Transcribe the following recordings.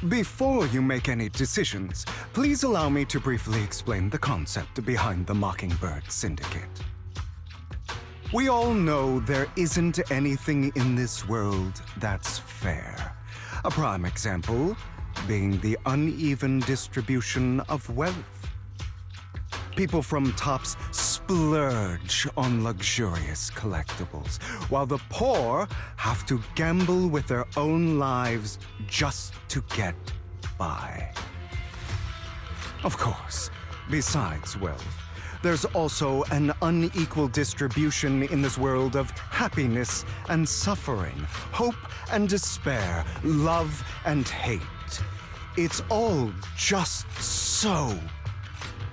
Before you make any decisions, please allow me to briefly explain the concept behind the Mockingbird Syndicate. We all know there isn't anything in this world that's fair. A prime example being the uneven distribution of wealth. People from tops splurge on luxurious collectibles, while the poor have to gamble with their own lives just to get by. Of course, besides wealth, there's also an unequal distribution in this world of happiness and suffering, hope and despair, love and hate. It's all just so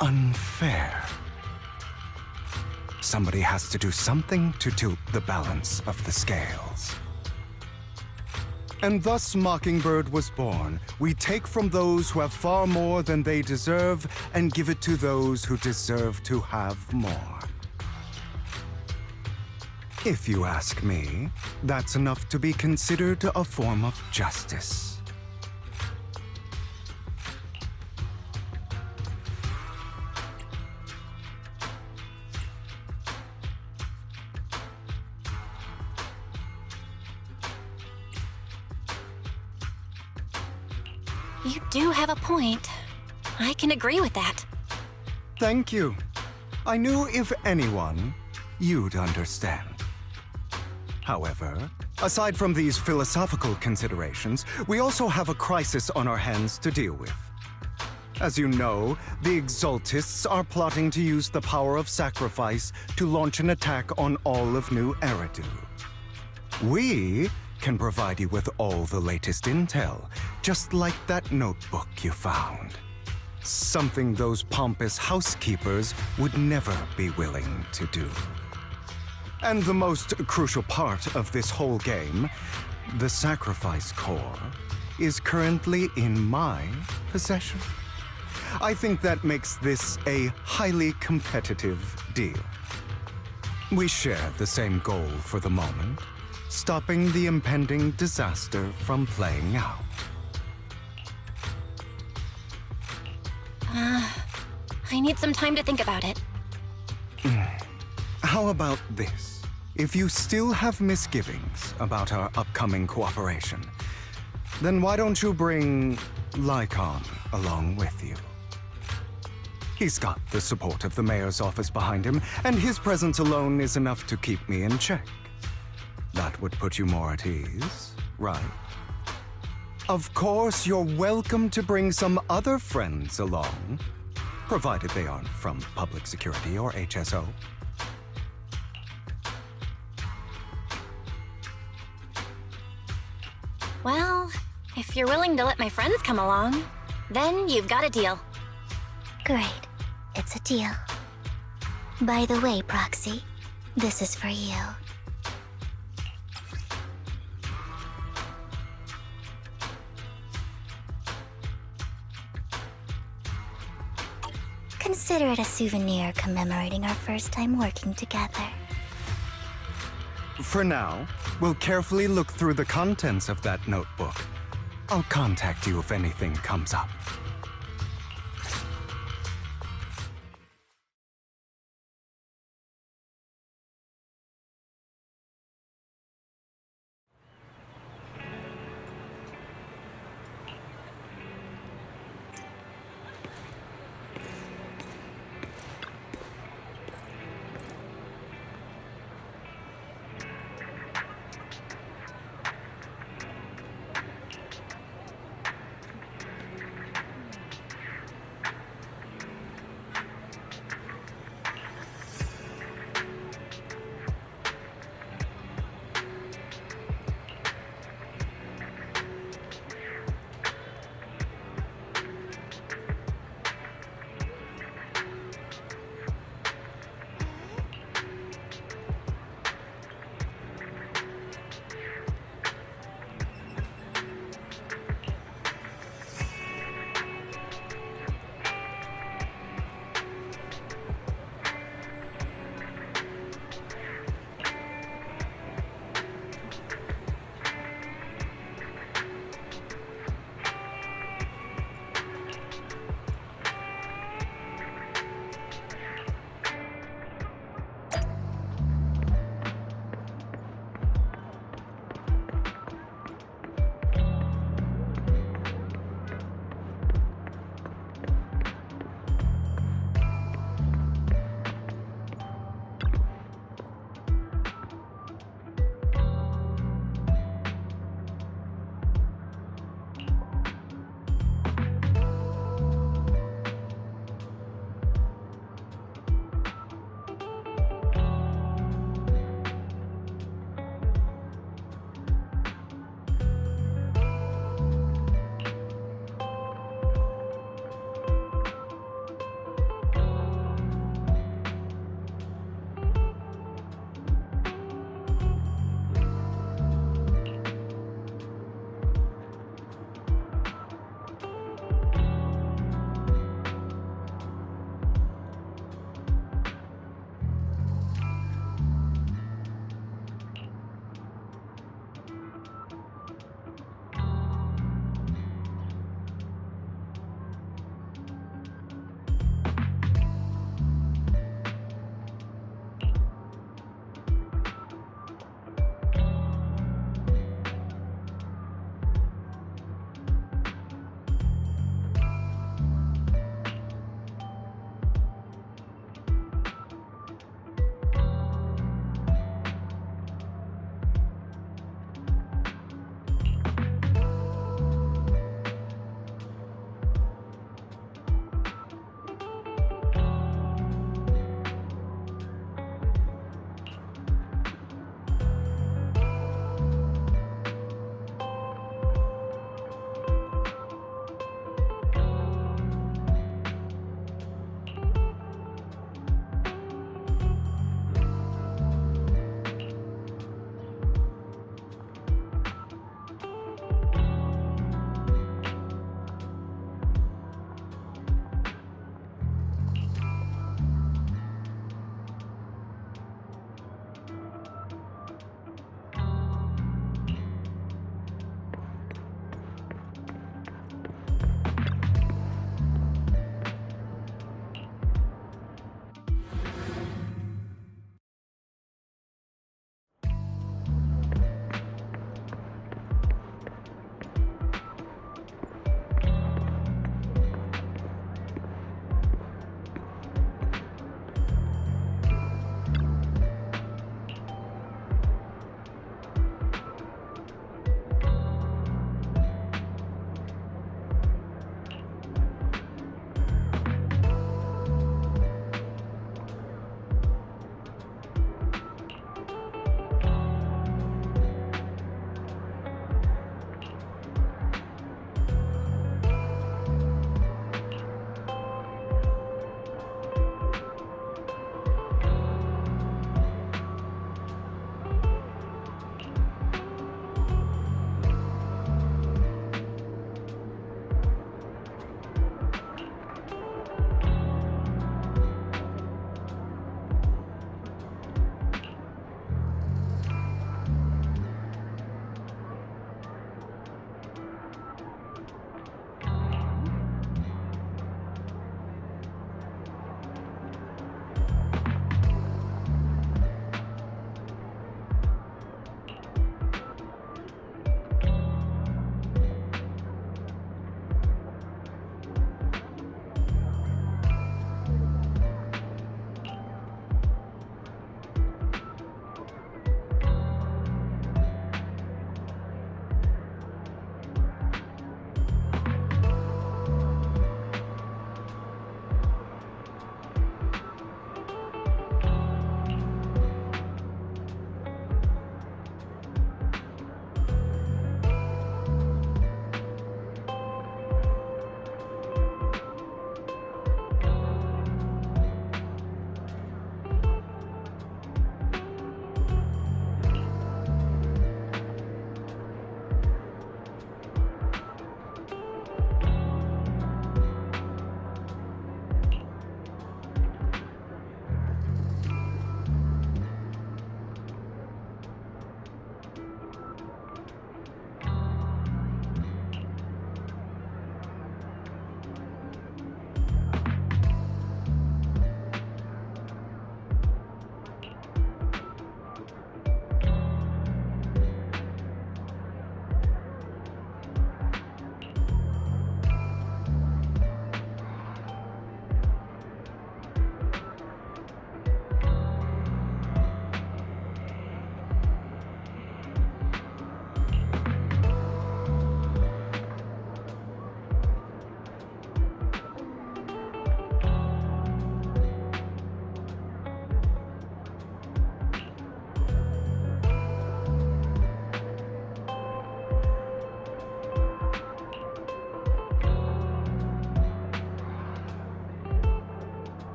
unfair. Somebody has to do something to tilt the balance of the scales. And thus Mockingbird was born. We take from those who have far more than they deserve and give it to those who deserve to have more. If you ask me, that's enough to be considered a form of justice. You do have a point. I can agree with that. Thank you. I knew if anyone, you'd understand. However, aside from these philosophical considerations, we also have a crisis on our hands to deal with. As you know, the Exaltists are plotting to use the power of sacrifice to launch an attack on all of New Eridu. We can provide you with all the latest intel, just like that notebook you found. Something those pompous housekeepers would never be willing to do. And the most crucial part of this whole game, the sacrifice core, is currently in my possession. I think that makes this a highly competitive deal. We share the same goal for the moment, stopping the impending disaster from playing out. I need some time to think about it. How about this? If you still have misgivings about our upcoming cooperation, then why don't you bring Lycon along with you? He's got the support of the mayor's office behind him, and his presence alone is enough to keep me in check. That would put you more at ease, right? Of course, you're welcome to bring some other friends along, provided they aren't from public security or HSO. Well, if you're willing to let my friends come along, then you've got a deal. Great. It's a deal. By the way, Proxy, this is for you. Consider it a souvenir commemorating our first time working together. For now, we'll carefully look through the contents of that notebook. I'll contact you if anything comes up.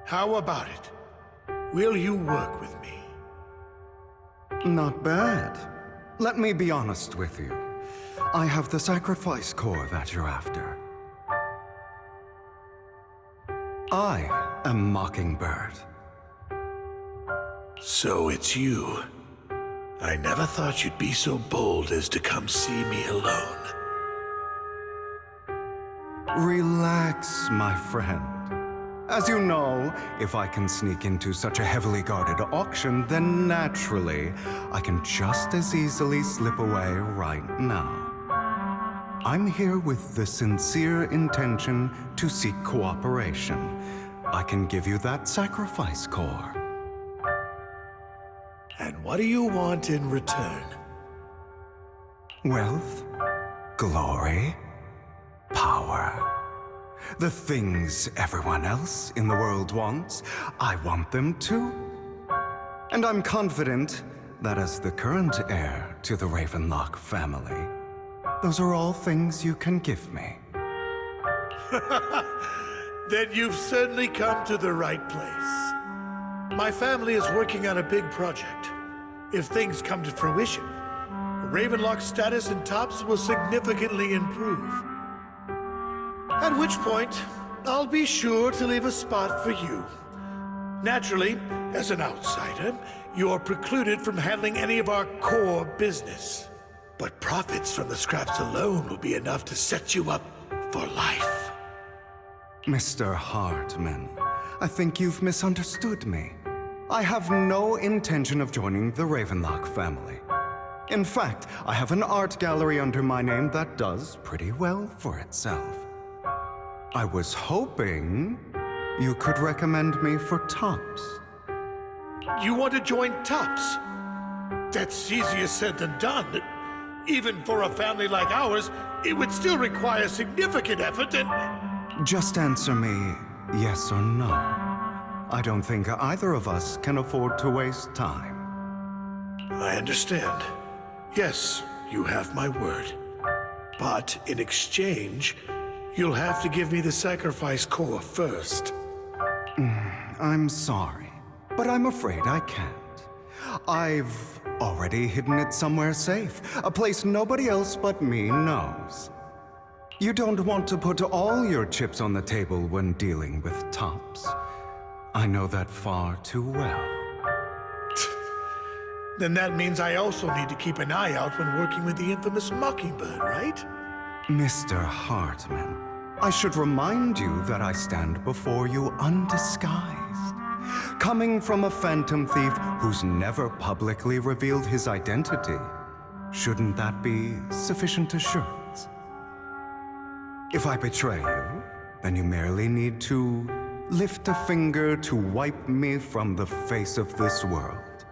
How about it? Will you work with me? Not bad. Let me be honest with you. I have the sacrifice core that you're after. I am Mockingbird. So it's you. I never thought you'd be so bold as to come see me alone. Relax, my friend. As you know, if I can sneak into such a heavily guarded auction, then naturally, I can just as easily slip away right now. I'm here with the sincere intention to seek cooperation. I can give you that sacrifice core. And what do you want in return? Wealth, glory, power. The things everyone else in the world wants, I want them too. And I'm confident that as the current heir to the Ravenlock family, those are all things you can give me. Then you've certainly come to the right place. My family is working on a big project. If things come to fruition, Ravenlock's status in Tops will significantly improve. At which point, I'll be sure to leave a spot for you. Naturally, as an outsider, you're precluded from handling any of our core business. But profits from the scraps alone will be enough to set you up for life. Mr. Hartman, I think you've misunderstood me. I have no intention of joining the Ravenlock family. In fact, I have an art gallery under my name that does pretty well for itself. I was hoping you could recommend me for Tops. You want to join Tops? That's easier said than done. Even for a family like ours, it would still require significant effort and... Just answer me yes or no. I don't think either of us can afford to waste time. I understand. Yes, you have my word. But in exchange, you'll have to give me the sacrifice core first. I'm sorry, but I'm afraid I can't. I've already hidden it somewhere safe, a place nobody else but me knows. You don't want to put all your chips on the table when dealing with Tops. I know that far too well. Then that means I also need to keep an eye out when working with the infamous Mockingbird, right? Mr. Hartman, I should remind you that I stand before you undisguised. Coming from a phantom thief who's never publicly revealed his identity, shouldn't that be sufficient assurance? If I betray you, then you merely need to lift a finger to wipe me from the face of this world.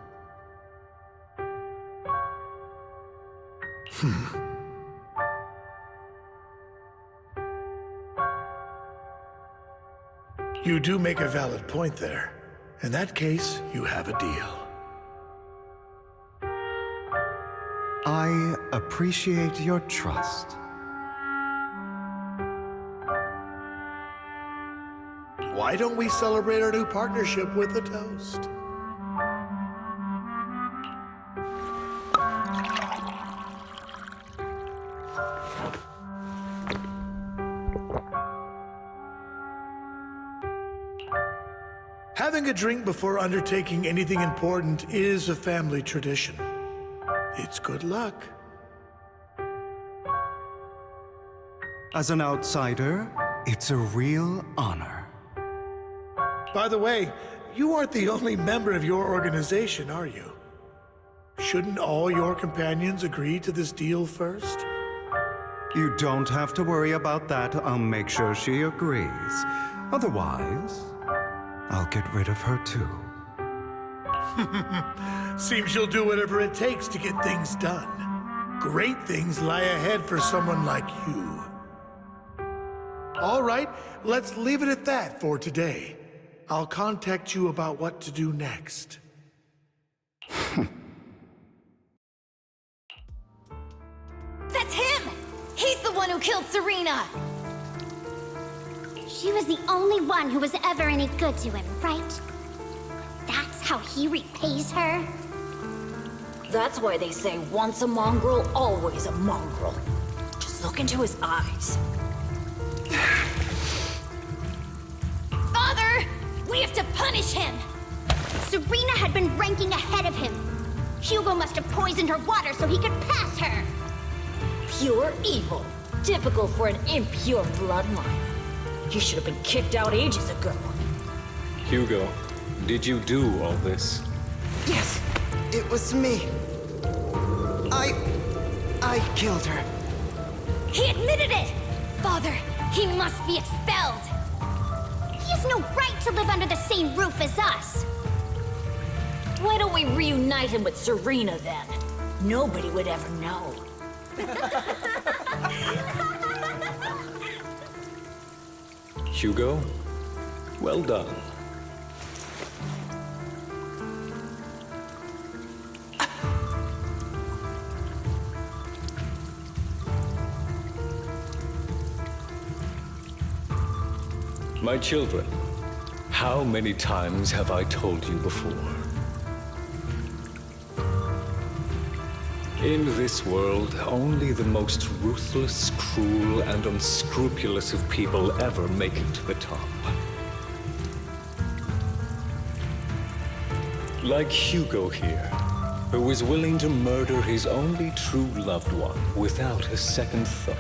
You do make a valid point there. In that case, you have a deal. I appreciate your trust. Why don't we celebrate our new partnership with a toast? Having a drink before undertaking anything important is a family tradition. It's good luck. As an outsider, it's a real honor. By the way, you aren't the only member of your organization, are you? Shouldn't all your companions agree to this deal first? You don't have to worry about that. I'll make sure she agrees. Otherwise, I'll get rid of her too. Seems you'll do whatever it takes to get things done. Great things lie ahead for someone like you. All right, let's leave it at that for today. I'll contact you about what to do next. That's him! He's the one who killed Serena! She was the only one who was ever any good to him, right? That's how he repays her? That's why they say once a mongrel, always a mongrel. Just look into his eyes. Father! We have to punish him! Serena had been ranking ahead of him. Hugo must have poisoned her water so he could pass her. Pure evil. Typical for an impure bloodline. He should have been kicked out ages ago. Hugo, did you do all this? Yes, it was me. I killed her. He admitted it! Father, he must be expelled! He has no right to live under the same roof as us! Why don't we reunite him with Serena then? Nobody would ever know. Hugo, well done. My children, how many times have I told you before? In this world, only the most ruthless, cruel, and unscrupulous of people ever make it to the top. Like Hugo here, who was willing to murder his only true loved one without a second thought.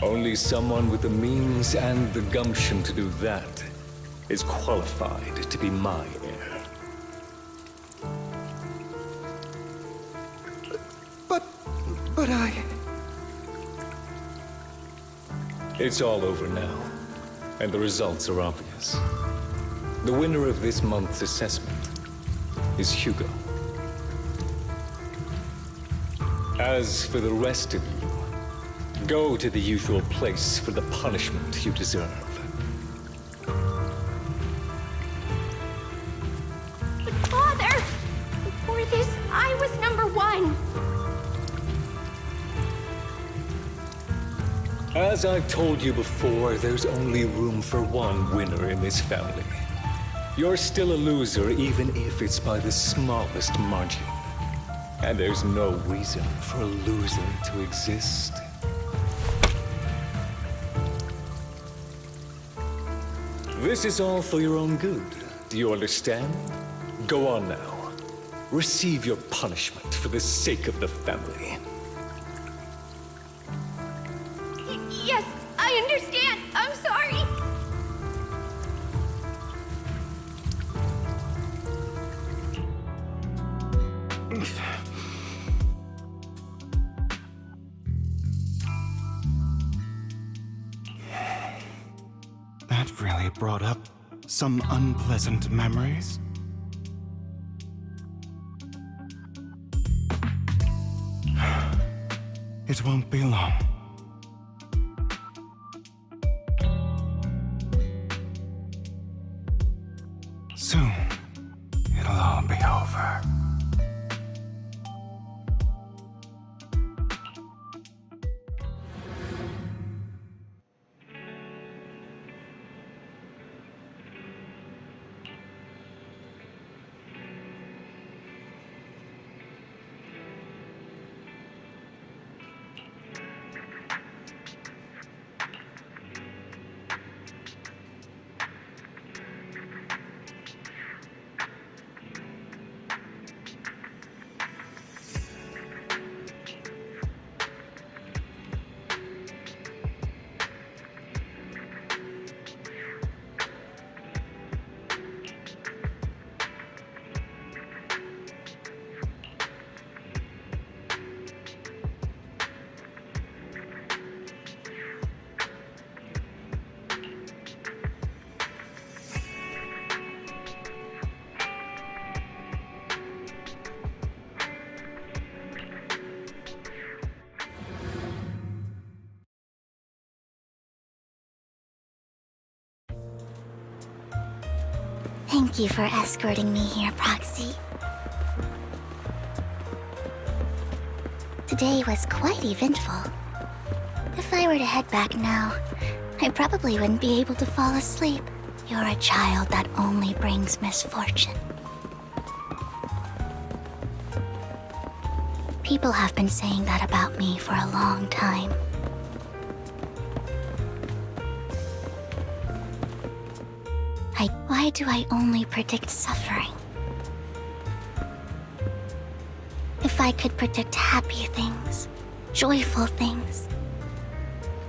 Only someone with the means and the gumption to do that is qualified to be my heir. But I... It's all over now, and the results are obvious. The winner of this month's assessment is Hugo. As for the rest of you, go to the usual place for the punishment you deserve. But Father! Before this, I was number one! As I've told you before, there's only room for one winner in this family. You're still a loser, even if it's by the smallest margin. And there's no reason for a loser to exist. This is all for your own good. Do you understand? Go on now. Receive your punishment for the sake of the family. Yes, I understand. I'm sorry. That really brought up some unpleasant memories. It won't be long. Soon, it'll all be over. Thank you for escorting me here, Proxy. Today was quite eventful. If I were to head back now, I probably wouldn't be able to fall asleep. You're a child that only brings misfortune. People have been saying that about me for a long time. Why do I only predict suffering? If I could predict happy things, joyful things,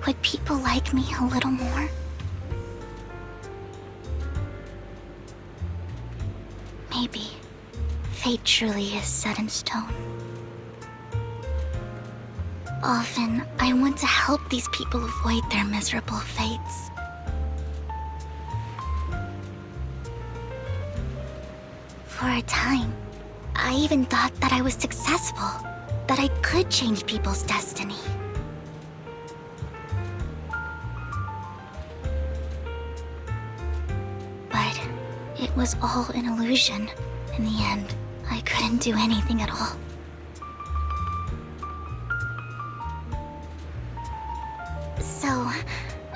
would people like me a little more? Maybe fate truly is set in stone. Often, I want to help these people avoid their miserable fates. For a time, I even thought that I was successful, that I could change people's destiny. But it was all an illusion. In the end, I couldn't do anything at all. So,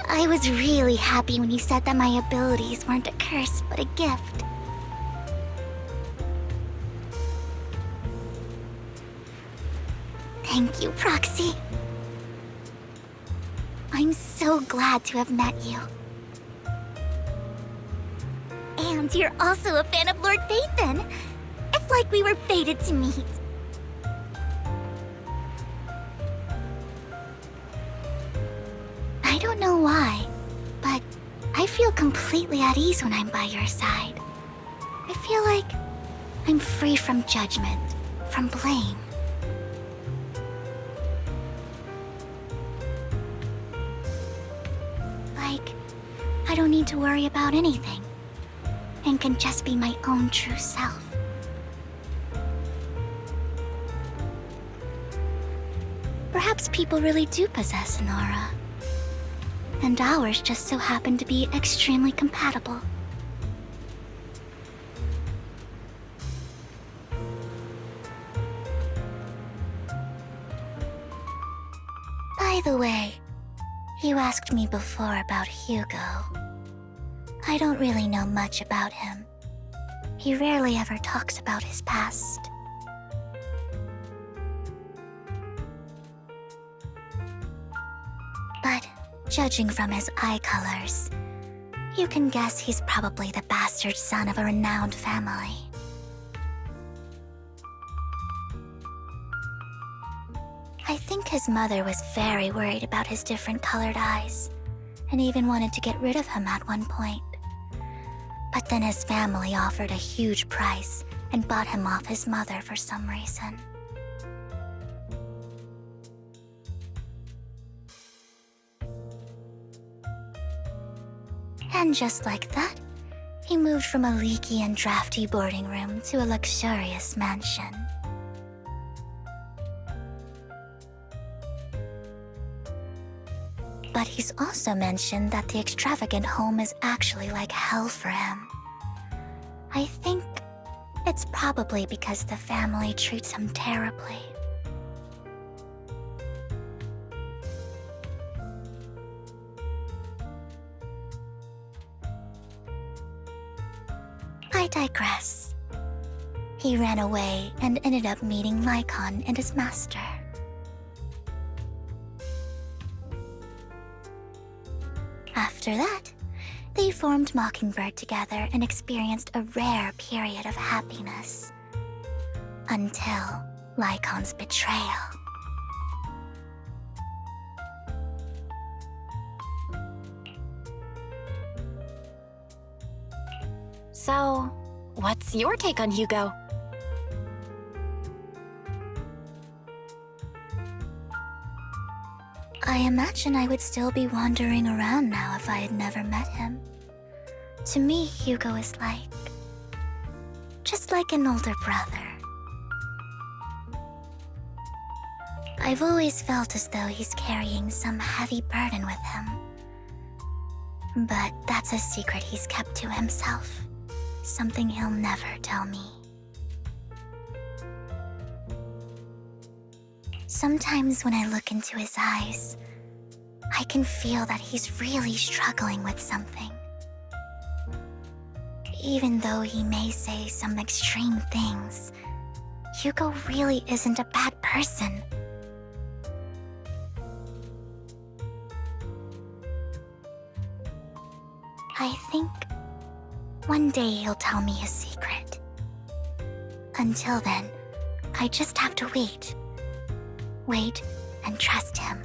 I was really happy when you said that my abilities weren't a curse, but a gift. Thank you, Proxy. I'm so glad to have met you. And you're also a fan of Lord Phaethon. It's like we were fated to meet. I don't know why, but I feel completely at ease when I'm by your side. I feel like I'm free from judgment, from blame. I don't need to worry about anything, and can just be my own true self. Perhaps people really do possess an aura, and ours just so happen to be extremely compatible. By the way, you asked me before about Hugo. I don't really know much about him. He rarely ever talks about his past. But judging from his eye colors, you can guess he's probably the bastard son of a renowned family. I think his mother was very worried about his different colored eyes, and even wanted to get rid of him at one point. But then his family offered a huge price and bought him off his mother for some reason. And just like that, he moved from a leaky and drafty boarding room to a luxurious mansion. But he's also mentioned that the extravagant home is actually like hell for him. I think it's probably because the family treats him terribly. I digress. He ran away and ended up meeting Lycon and his master. After that, they formed Mockingbird together and experienced a rare period of happiness. Until Lycon's betrayal. So, what's your take on Hugo? I imagine I would still be wandering around now if I had never met him. To me, Hugo is just like an older brother. I've always felt as though he's carrying some heavy burden with him. But that's a secret he's kept to himself. Something he'll never tell me. Sometimes when I look into his eyes, I can feel that he's really struggling with something. Even though he may say some extreme things, Hugo really isn't a bad person. I think one day he'll tell me his secret. Until then, I just have to wait. Wait and trust him.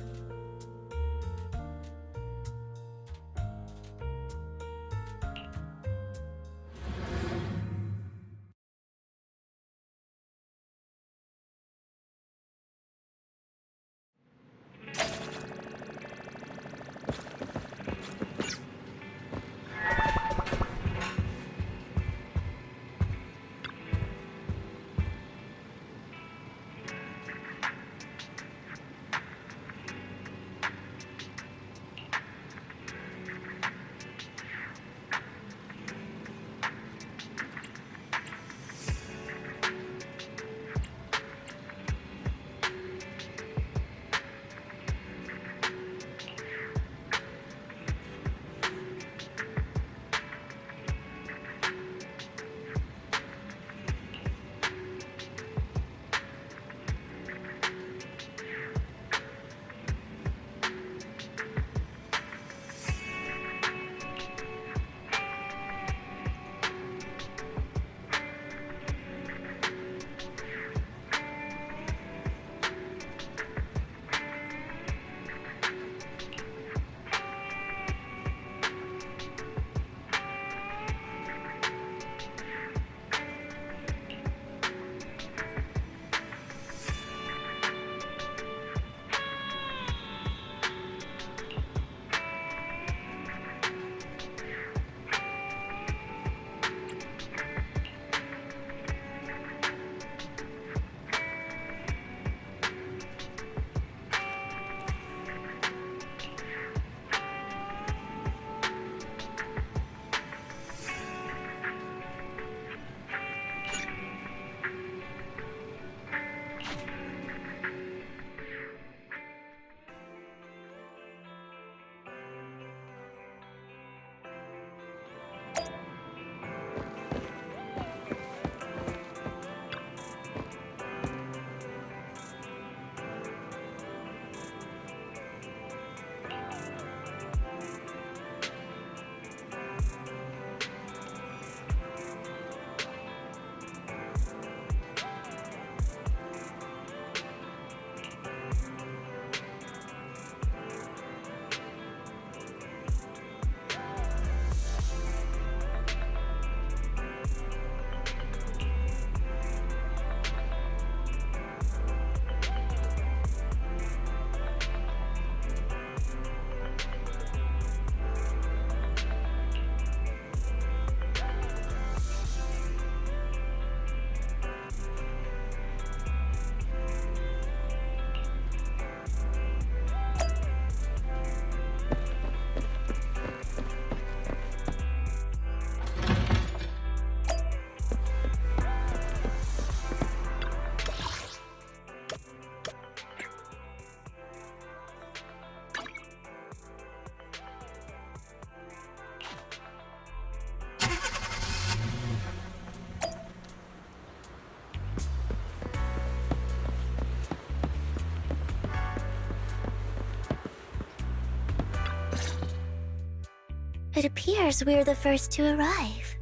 It appears we're the first to arrive.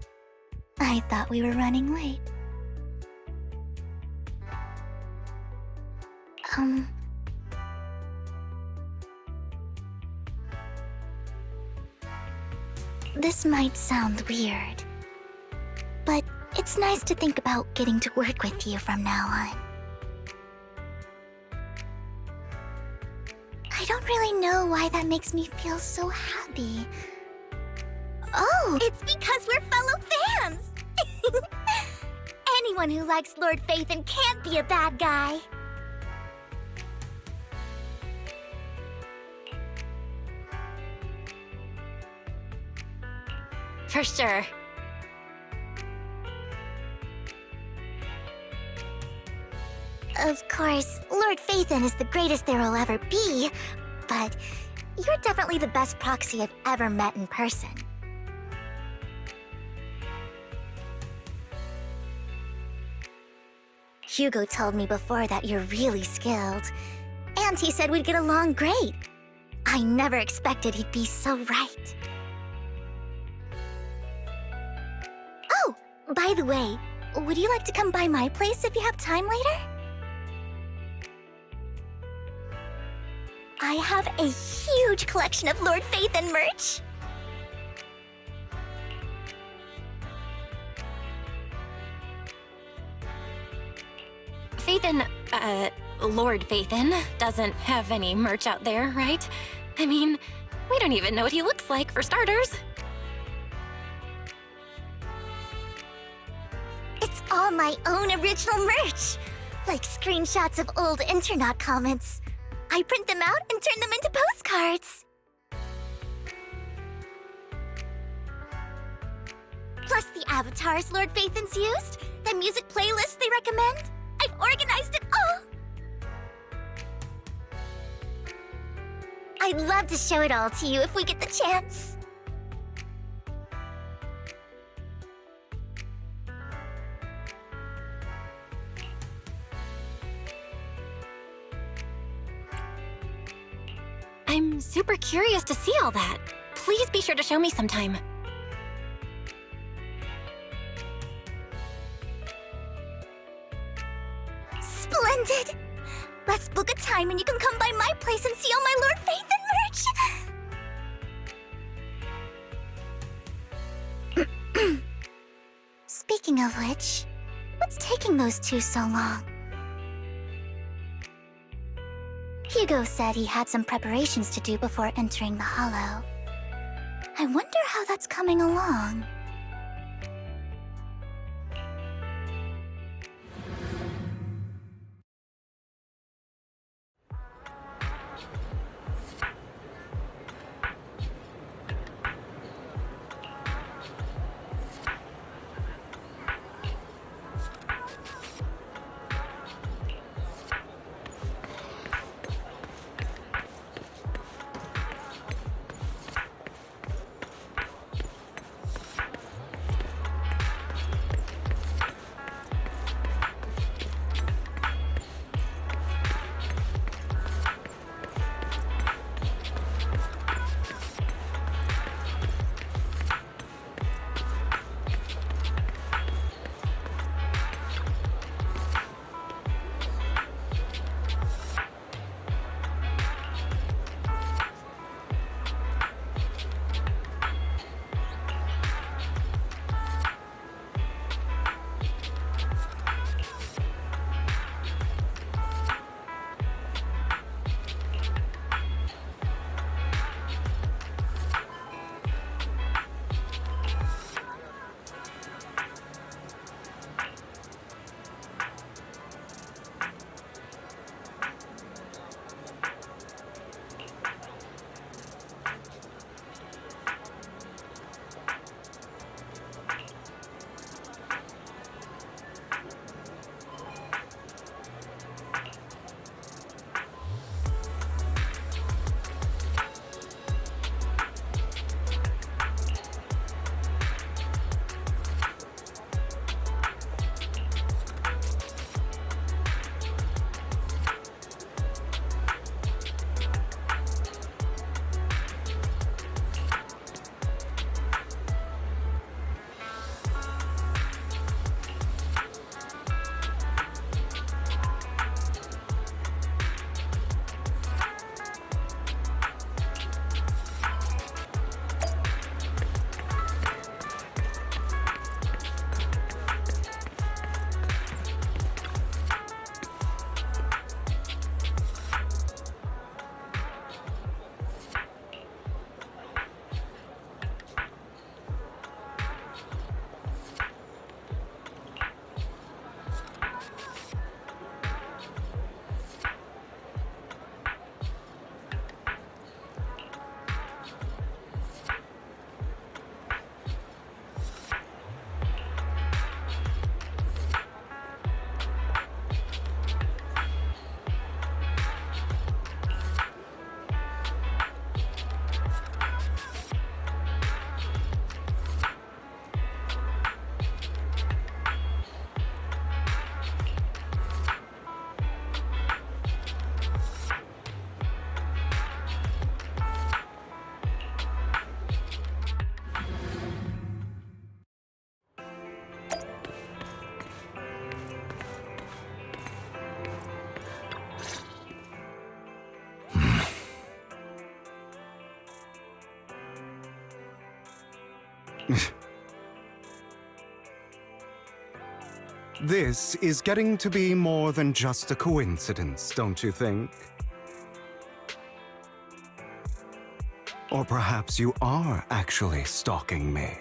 I thought we were running late. This might sound weird, but it's nice to think about getting to work with you from now on. I don't really know why that makes me feel so happy. Oh, it's because we're fellow fans! Anyone who likes Lord Phaethon can't be a bad guy. For sure. Of course, Lord Phaethon is the greatest there will ever be, but You're definitely the best proxy I've ever met in person. Hugo told me before that you're really skilled. And he said we'd get along great. I never expected he'd be so right. Oh, by the way, would you like to come by my place if you have time later? I have a huge collection of Lord Phaethon merch. Phaethon, Lord Phaethon doesn't have any merch out there, right? I mean, we don't even know what he looks like, for starters. It's all my own original merch, like screenshots of old internet comments. I print them out and turn them into postcards. Plus the avatars Lord Phaethon's used, the music playlists they recommend. I've organized it all. I'd love to show it all to you if we get the chance. I'm super curious to see all that. Please be sure to show me sometime. Splendid! Let's book a time and you can come by my place and see all my Lord Phaethon merch! Speaking of which, what's taking those two so long? Hugo said he had some preparations to do before entering the Hollow. I wonder how that's coming along. This is getting to be more than just a coincidence, don't you think? Or perhaps you are actually stalking me.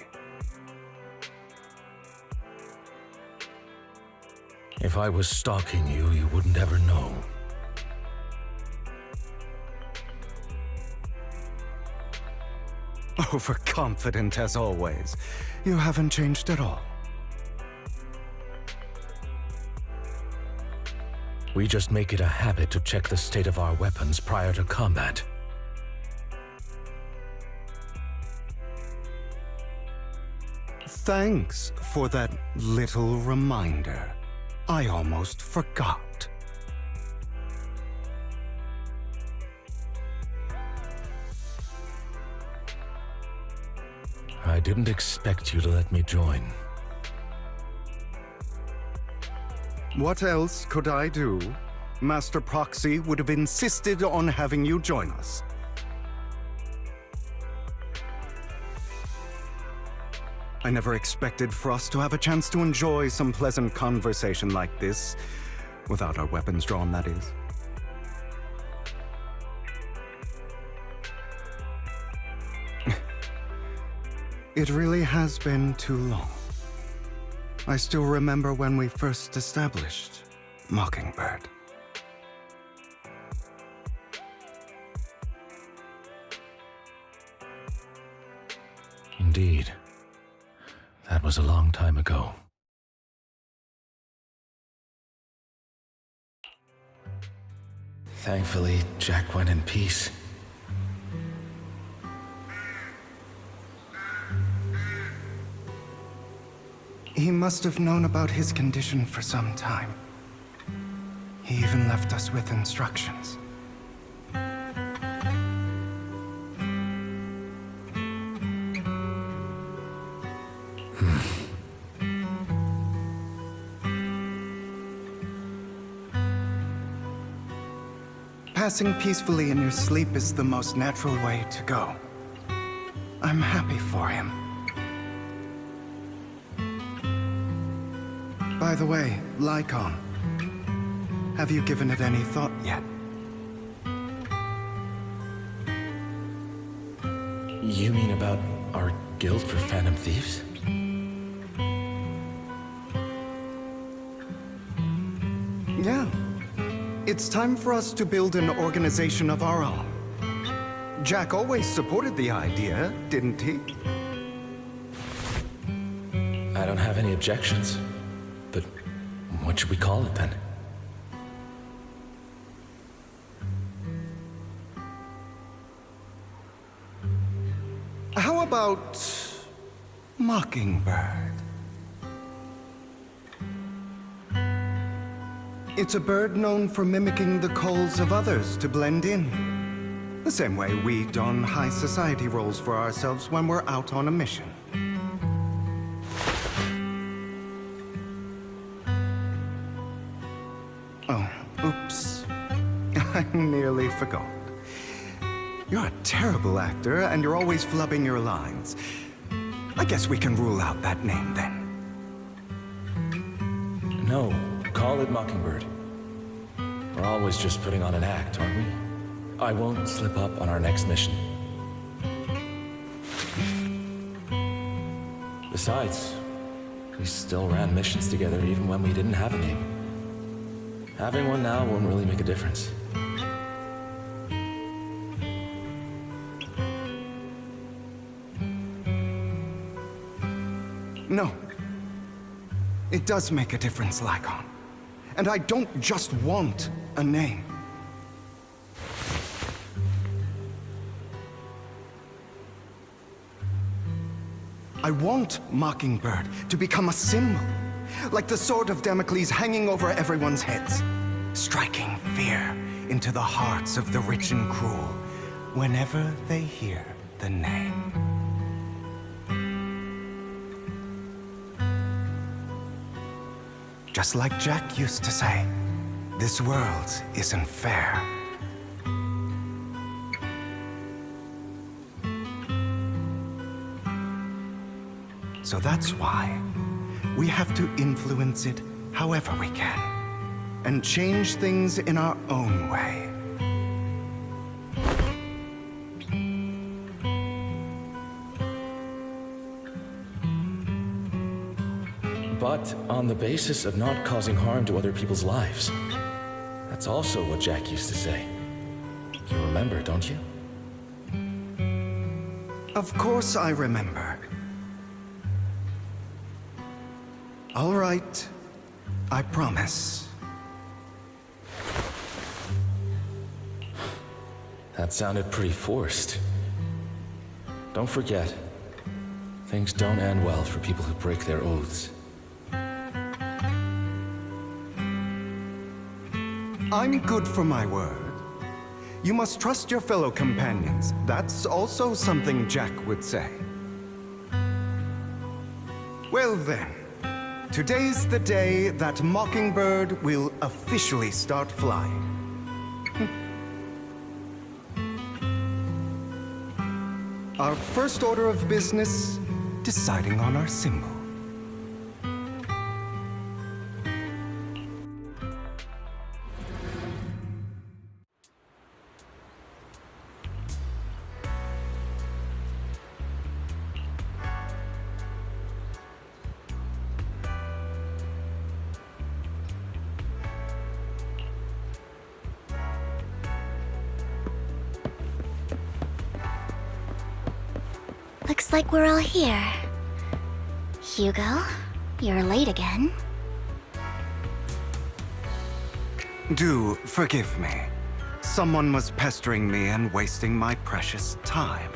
If I was stalking you, you wouldn't ever know. Overconfident as always. You haven't changed at all. We just make it a habit to check the state of our weapons prior to combat. Thanks for that little reminder. I almost forgot. I didn't expect you to let me join. What else could I do? Master Proxy would have insisted on having you join us. I never expected for us to have a chance to enjoy some pleasant conversation like this, without our weapons drawn, that is. It really has been too long. I still remember when we first established Mockingbird. Indeed. That was a long time ago. Thankfully, Jack went in peace. He must have known about his condition for some time. He even left us with instructions. Passing peacefully in your sleep is the most natural way to go. I'm happy for him. By the way, Lycon, have you given it any thought yet? You mean about our guild for Phantom Thieves? Yeah. It's time for us to build an organization of our own. Jack always supported the idea, didn't he? I don't have any objections. But what should we call it then? How about Mockingbird? It's a bird known for mimicking the calls of others to blend in. The same way we don high society roles for ourselves when we're out on a mission. Oh, oops. I nearly forgot. You're a terrible actor, and you're always flubbing your lines. I guess we can rule out that name, then. No, call it Mockingbird. We're always just putting on an act, aren't we? I won't slip up on our next mission. Besides, we still ran missions together even when we didn't have a name. Having one now won't really make a difference. No. It does make a difference, Lycon. And I don't just want a name. I want Mockingbird to become a symbol, like the sword of Damocles hanging over everyone's heads, striking fear into the hearts of the rich and cruel whenever they hear the name. Just like Jack used to say, this world isn't fair. So that's why we have to influence it however we can, and change things in our own way. But on the basis of not causing harm to other people's lives. That's also what Jack used to say. You remember, don't you? Of course I remember. All right, I promise. That sounded pretty forced. Don't forget, things don't end well for people who break their oaths. I'm good for my word. You must trust your fellow companions. That's also something Jack would say. Well then, today's the day that Mockingbird will officially start flying. Our first order of business, deciding on our symbol. Looks like we're all here. Hugo, you're late again. Do forgive me. Someone was pestering me and wasting my precious time.